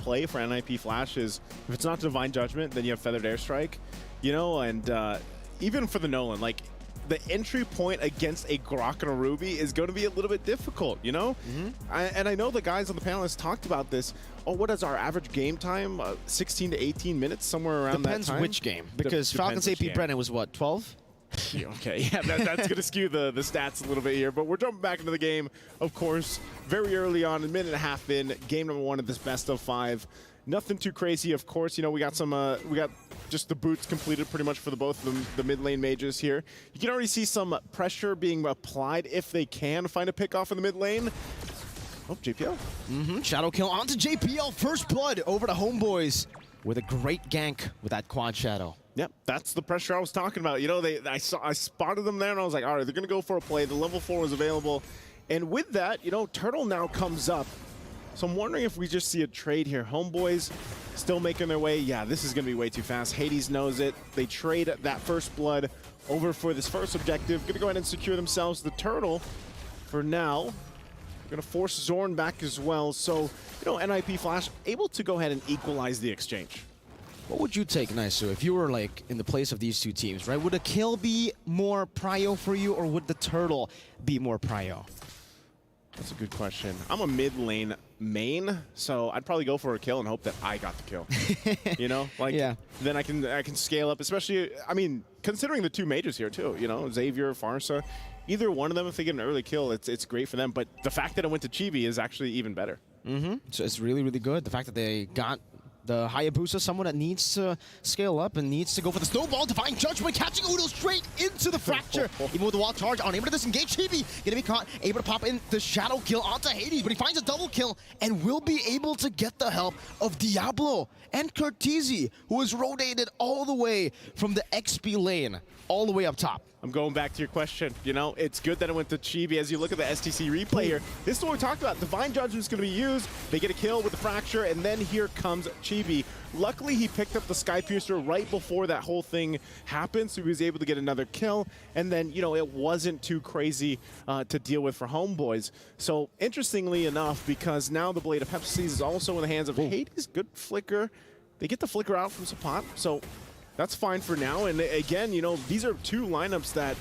play for NiP Flash is, if it's not Divine Judgment, then you have Feathered Airstrike, you know, and even for the Nolan, like, the entry point against a Grok and a Ruby is going to be a little bit difficult, you know? And I know the guys on the panel has talked about this. Oh, what is our average game time? 16 to 18 minutes, somewhere around that time? Depends which game, because Falcons AP Brennan was what, 12? Okay, yeah, that's going to skew the stats a little bit here, but we're jumping back into the game, of course, very early on, a minute and a half in, game number 1 of this best of 5. Nothing too crazy, of course. You know, we got some, we got just the boots completed pretty much for both the mid lane mages here. You can already see some pressure being applied if they can find a pick off in the mid lane. Oh, JPL. Shadow kill onto JPL. First blood over to HomeBois with a great gank with that quad shadow. Yep, that's the pressure I was talking about. You know, I spotted them there and I was like, all right, they're going to go for a play. The level 4 was available. And with that, you know, Turtle now comes up. So I'm wondering if we just see a trade here. HomeBois still making their way. Yeah, this is going to be way too fast. Hades knows it. They trade that first blood over for this first objective. Going to go ahead and secure themselves the Turtle for now. Going to force Zorn back as well. So, you know, NiP Flash able to go ahead and equalize the exchange. What would you take, Naisu, if you were like in the place of these two teams, right? Would a kill be more prio for you, or would the Turtle be more prio? That's a good question. I'm a mid lane main, so I'd probably go for a kill and hope that I got the kill. You know, like then I can scale up. Especially, I mean, considering the two mages here too. You know, Xavier, Farsa, either one of them, if they get an early kill, it's great for them. But the fact that it went to Chibi is actually even better. So it's really, really good. The fact that they got the Hayabusa, someone that needs to scale up and needs to go for the snowball. Divine Judgment catching Udo straight into the fracture. Even with the wall charge, unable to disengage. Chibi gonna be caught, able to pop in the shadow kill onto Hades, but he finds a double kill and will be able to get the help of Diablo and Curtizi, who is rotated all the way from the XP lane all the way up top. I'm going back to your question. You know, it's good that it went to Chibi. As you look at the STC replay here, this is what we talked about. Divine Judgment is going to be used. They get a kill with the fracture, and then here comes Chibi. Luckily, he picked up the Sky Piercer right before that whole thing happened, so he was able to get another kill. And then, you know, it wasn't too crazy to deal with for HomeBois. So, interestingly enough, because now the Blade of Hephaestus is also in the hands of Hades, good flicker. They get the flicker out from Sapat, so that's fine for now. And again, you know, these are two lineups that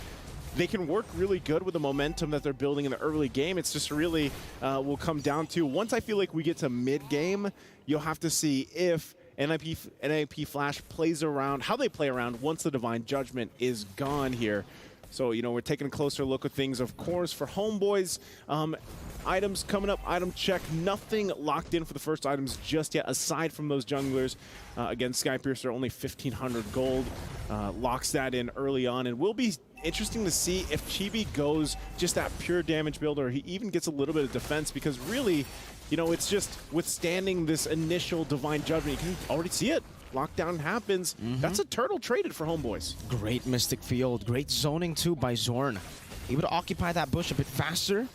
they can work really good with the momentum that they're building in the early game. It's just really will come down to, once I feel like we get to mid-game, you'll have to see if NiP Flash plays around, how they play around once the Divine Judgment is gone here. So, you know, we're taking a closer look at things, of course, for HomeBois. Items coming up, item check. Nothing locked in for the first items just yet, aside from those junglers. Again, Skypiercer, only 1,500 gold. Locks that in early on, and will be interesting to see if Chibi goes just that pure damage build, or he even gets a little bit of defense, because really, you know, it's just withstanding this initial Divine Judgment. You can already see it. Lockdown happens. That's a Turtle traded for HomeBois. Great Mystic Field. Great zoning, too, by Zorn. Able to occupy that bush a bit faster.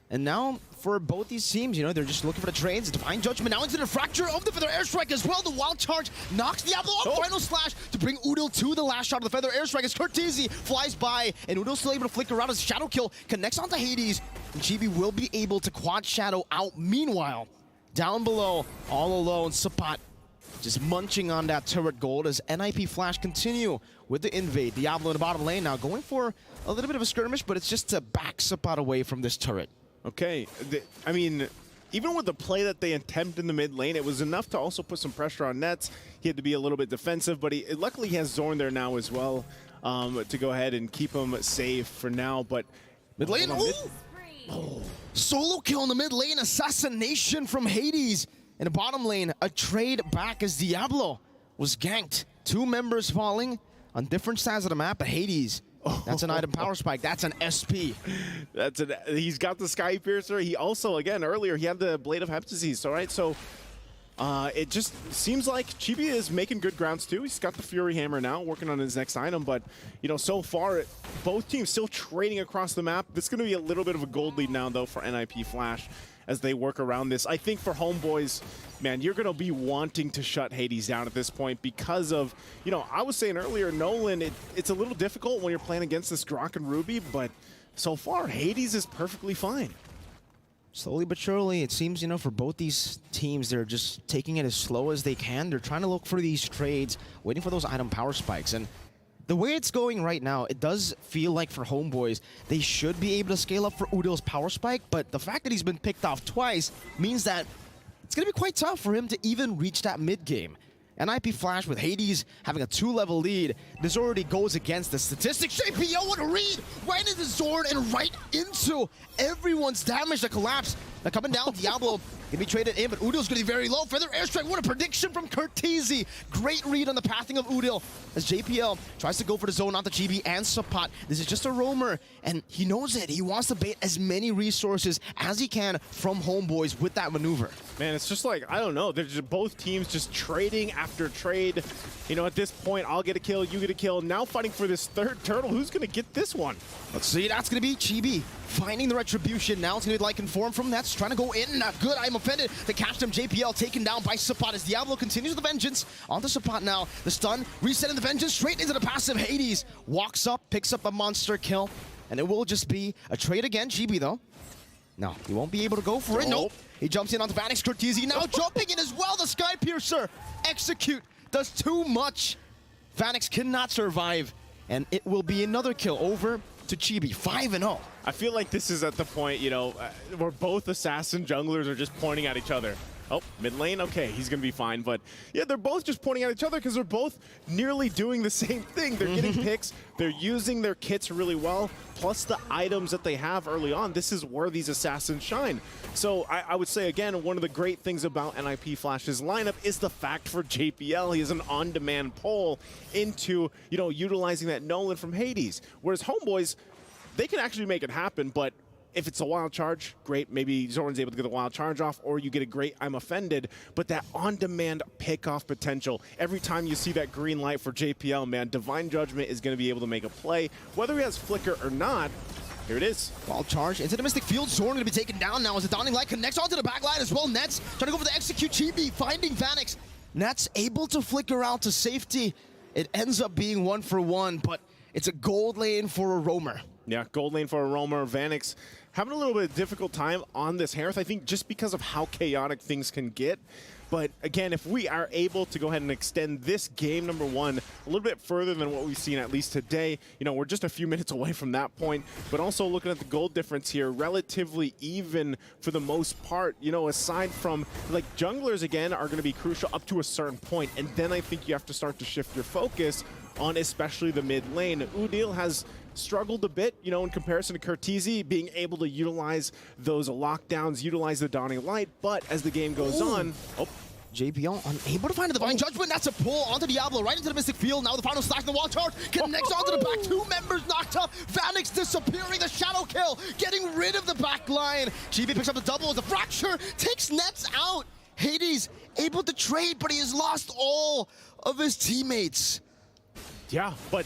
And now, for both these teams, you know, they're just looking for the trades. Divine Judgment now into the fracture of the Feather Airstrike as well. The Wild Charge knocks Diablo off. Final Slash to bring Udil to the last shot of the Feather Airstrike as Curtizi flies by. And Udil's still able to flicker around as Shadow Kill connects onto Hades. And Chibi will be able to quad Shadow out. Meanwhile, down below, all alone, Sapat just munching on that turret gold as NiP Flash continue with the invade. Diablo in the bottom lane now going for a little bit of a skirmish, but it's just to back Sapat away from this turret. Okay, I mean, even with the play that they attempted in the mid lane, it was enough to also put some pressure on Nets. He had to be a little bit defensive, but luckily he has Zorn there now as well to go ahead and keep him safe for now. But mid lane, solo kill in the mid lane, assassination from Hades. In the bottom lane, a trade back as Diablo was ganked. Two members falling on different sides of the map, but Hades, that's an item power spike. That's an SP. He's got the Sky Piercer. He also, again, earlier, he had the Blade of Hephaestus, all right? So it just seems like Chibi is making good grounds, too. He's got the Fury Hammer now, working on his next item. But, you know, so far, both teams still trading across the map. This is going to be a little bit of a gold lead now, though, for NiP Flash as they work around this. I think for HomeBois, man, you're going to be wanting to shut Hades down at this point because of, you know, I was saying earlier, Nolan, it's a little difficult when you're playing against this Grok and Ruby, but so far, Hades is perfectly fine. Slowly but surely, it seems, for both these teams, they're just taking it as slow as they can. They're trying to look for these trades, waiting for those item power spikes. And the way it's going right now, it does feel like for HomeBois, they should be able to scale up for Udil's power spike, but the fact that he's been picked off twice means that it's going to be quite tough for him to even reach that mid game. NiP Flash with Hades having a 2-level lead. This already goes against the statistics. JPL, what a read! Right into Zorn and right into everyone's damage. The collapse. Now coming down, Diablo gonna be traded in, but Udil's gonna be very low. Feather airstrike, what a prediction from Curtizi. Great read on the pathing of Udil as JPL tries to go for the zone onto GB and Sapat. This is just a roamer, and he knows it. He wants to bait as many resources as he can from HomeBois with that maneuver. Man, it's just like, I don't know, they're just both teams just trading after trade. At this point, I'll get a kill, you get a kill. Now fighting for this third turtle. Who's gonna get this one? Let's see, that's gonna be Chibi finding the retribution. Now it's gonna be like inform from Nets, trying to go in. Not good, I'm offended to catch them. JPL taken down by Sapat as Diablo continues the vengeance onto Sapat now. The stun, resetting the vengeance straight into the passive. Hades walks up, picks up a monster kill, and it will just be a trade again. Chibi though. No, he won't be able to go for it. Nope. He jumps in onto Vanix. Curtizi now jumping in as well. The Sky Piercer execute does too much. Vanix cannot survive, and it will be another kill over to Chibi. 5-0. I feel like this is at the point, where both assassin junglers are just pointing at each other. Oh, mid lane, okay, he's gonna be fine. But yeah, they're both just pointing at each other because they're both nearly doing the same thing. They're getting picks, they're using their kits really well, plus the items that they have early on. This is where these assassins shine. So I would say, again, one of the great things about NiP Flash's lineup is the fact for JPL, he has an on-demand pull into, utilizing that Nolan from Hades. Whereas HomeBois, they can actually make it happen, but if it's a wild charge, great. Maybe Zorn's able to get the wild charge off, or you get a great I'm offended. But that on-demand pick-off potential, every time you see that green light for JPL, man, Divine Judgment is going to be able to make a play. Whether he has Flicker or not, here it is. Wild charge into the Mystic Field. Zorn going to be taken down now as the Dawning Light connects onto the back line as well. Nets trying to go for the execute. Chibi finding Vanix. Nets able to flicker out to safety. It ends up being 1-for-1, but it's a gold lane for a roamer. Yeah, gold lane for a roamer. Vanix having a little bit of difficult time on this Hearth, I think, just because of how chaotic things can get. But again, if we are able to go ahead and extend this game number one a little bit further than what we've seen at least today, we're just a few minutes away from that point. But also looking at the gold difference here, relatively even for the most part, aside from, like, junglers, again, are going to be crucial up to a certain point. And then I think you have to start to shift your focus on especially the mid lane. Udil has struggled a bit, in comparison to Curtizi, being able to utilize those lockdowns, utilize the Dawning Light, but as the game goes on... Oh. JPL unable to find the Divine Judgment. That's a pull onto Diablo, right into the Mystic Field. Now the final slash, the wall charge connects onto the back. 2 members knocked up. Vanix disappearing, the shadow kill, getting rid of the back line. GB picks up the double as the fracture takes Nets out. Hades able to trade, but he has lost all of his teammates. Yeah, but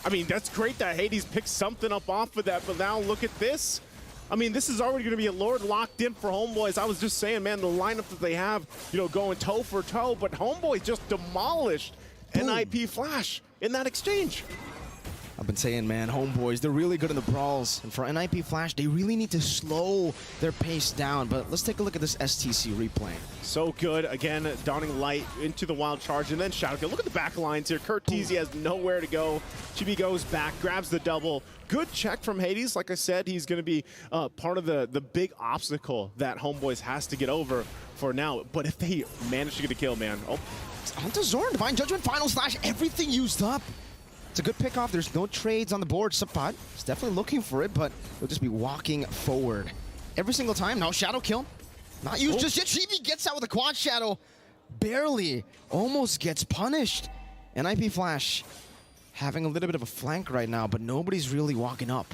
I mean, that's great that Hades picked something up off of that, but now look at this. I mean, this is already going to be a Lord locked in for HomeBois. I was just saying, man, the lineup that they have, going toe for toe, but HomeBois just demolished NiP Flash in that exchange. I've been saying, man, HomeBois, they're really good in the brawls. And for NiP Flash, they really need to slow their pace down. But let's take a look at this STC replay. So good. Again, Dawning Light into the wild charge, and then Shadow Kill. Look at the back lines here. Curtizi has nowhere to go. Chibi goes back, grabs the double. Good check from Hades. Like I said, he's going to be part of the big obstacle that HomeBois has to get over for now. But if they manage to get a kill, man. Oh. It's onto Zorn. Divine Judgment, final slash, everything used up. It's a good pick off. There's no trades on the board. Sapat is definitely looking for it, but he'll just be walking forward every single time. Now Shadow Kill. Not used just yet. Chibi gets out with a quad shadow. Barely. Almost gets punished. NiP Flash having a little bit of a flank right now, but nobody's really walking up.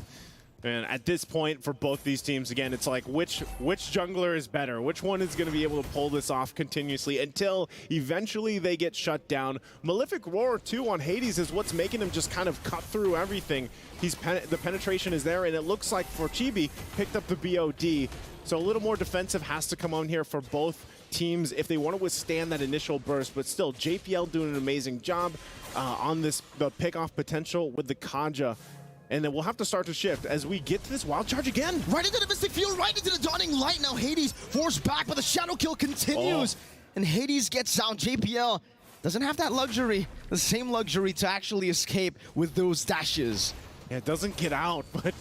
And at this point, for both these teams, again, it's like which jungler is better? Which one is going to be able to pull this off continuously until eventually they get shut down? Malefic Roar 2 on Hades is what's making him just kind of cut through everything. The penetration is there, and it looks like for Chibi, picked up the BOD. So a little more defensive has to come on here for both teams if they want to withstand that initial burst. But still, JPL doing an amazing job on the pick-off potential with the Kaja. And then we'll have to start to shift as we get to this wild charge again. Right into the Mystic Field, right into the Dawning Light. Now Hades forced back, but the Shadow Kill continues. And Hades gets out. JPL doesn't have that luxury, the same luxury to actually escape with those dashes. Yeah, it doesn't get out, but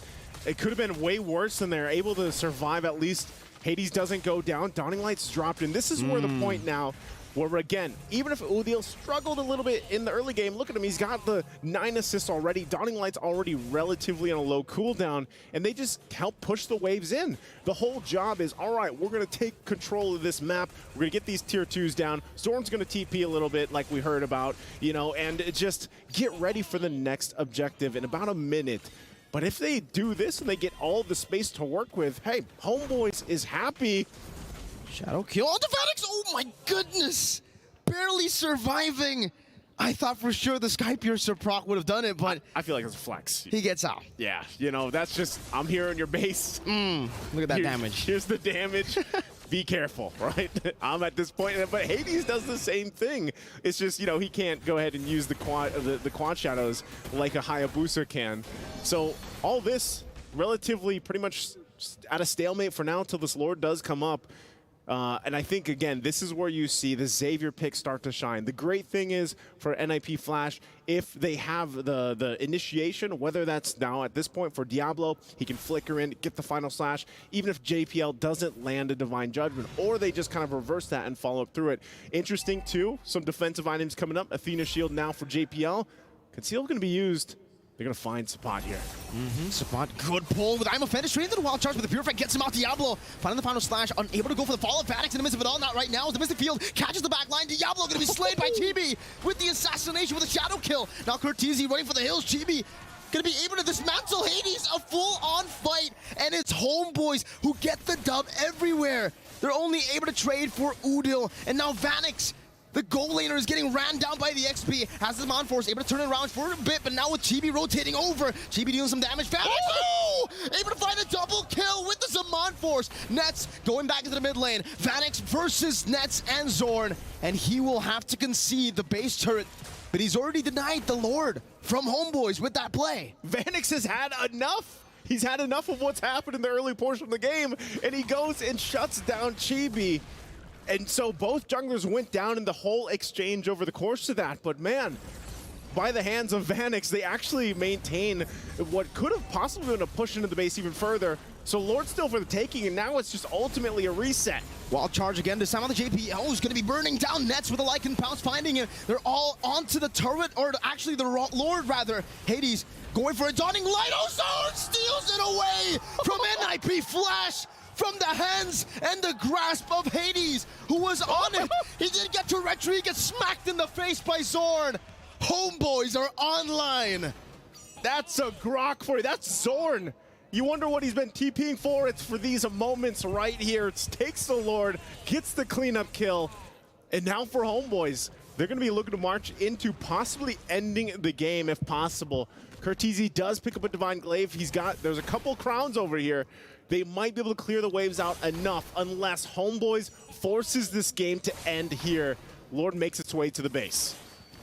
it could have been way worse than they're able to survive. At least Hades doesn't go down. Dawning Light's dropped in. This is where the point now where, again, even if Udil struggled a little bit in the early game, look at him, he's got the 9 assists already. Dawning Light's already relatively on a low cooldown, and they just help push the waves in. The whole job is, all right, we're going to take control of this map. We're going to get these tier 2s down. Zorn's going to TP a little bit like we heard about, you know, and just get ready for the next objective in about a minute. But if they do this and they get all the space to work with, hey, HomeBois is happy. Shadow Kill onto Vanix! Oh my goodness! Barely surviving. I thought for sure the Sky Piercer proc would have done it, but I feel like it's a flex. He gets out. Yeah, you know, that's just, I'm here on your base. Look at that damage. Here's the damage. Be careful, right? I'm at this point, but Hades does the same thing. It's just, you know, he can't go ahead and use the quad shadows like a Hayabusa can. So all this relatively pretty much at a stalemate for now until this Lord does come up. And I think, again, this is where you see the Xavier pick start to shine. The great thing is for NiP Flash, if they have the initiation, whether that's now at this point for Diablo, he can flicker in, get the final slash, even if JPL doesn't land a Divine Judgment, or they just kind of reverse that and follow up through it. Interesting, too, some defensive items coming up. Athena Shield now for JPL. Conceal going to be used. They're going to find Sapat here. Sapat, good pull with I'm offended straight into the wild charge, but the Purify gets him out. Diablo finding the final slash, unable to go for the follow-up. Vanix in the midst of it all, not right now. As the Mystic Field catches the back line, Diablo going to be slayed by Chibi with the assassination with a Shadow Kill. Now Cortese running for the hills. Chibi going to be able to dismantle Hades, a full-on fight, and it's HomeBois who get the dub everywhere. They're only able to trade for Udil, and now Vanix, the goal laner, is getting ran down by the XP. Has the Mon Force able to turn it around for a bit, but now with Chibi rotating over, Chibi dealing some damage. Vanix, able to find a double kill with the Zaman Force. Nets going back into the mid lane. Vanix versus Nets and Zorn, and he will have to concede the base turret, but he's already denied the Lord from HomeBois with that play. Vanix has had enough. He's had enough of what's happened in the early portion of the game, and he goes and shuts down Chibi. And so both junglers went down in the whole exchange over the course of that. But man, by the hands of Vanix, they actually maintain what could have possibly been a push into the base even further. So Lord's still for the taking, and now it's just ultimately a reset. Wild charge again, this time on the JPL is going to be burning down Nets with a Lycan Pounce, finding it. They're all onto the turret, or actually the Lord rather. Hades going for a Dawning Light. Oh, Zorn steals it away from NiP Flash. From the hands and the grasp of Hades, who was on it. He didn't get to retreat, he gets smacked in the face by Zorn. HomeBois are online. That's a grok for you. That's Zorn. You wonder what he's been TPing for. It's for these moments right here. It takes the Lord, gets the cleanup kill. And now for HomeBois, they're going to be looking to march into possibly ending the game if possible. Cortese does pick up a Divine Glaive. There's a couple crowns over here. They might be able to clear the waves out enough unless HomeBois forces this game to end here. Lord makes its way to the base.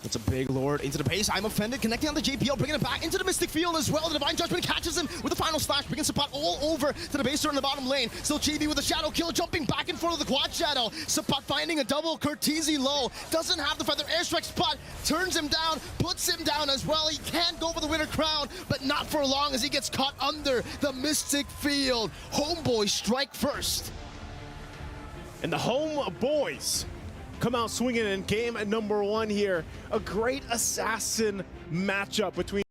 It's a big Lord into the base. I'm offended, connecting on the JPL, bringing it back into the Mystic Field as well. The Divine Judgment catches him with the final slash, bringing Sapat all over to the base turret in the bottom lane. Still Chibi with a Shadow Kill, jumping back in front of the quad shadow. Sapat finding a double, Cortese low. Doesn't have the feather airstrike. Spot turns him down, puts him down as well. He can go for the winner crown, but not for long as he gets caught under the Mystic Field. HomeBois strike first. And the HomeBois come out swinging in game number 1 here. A great assassin matchup between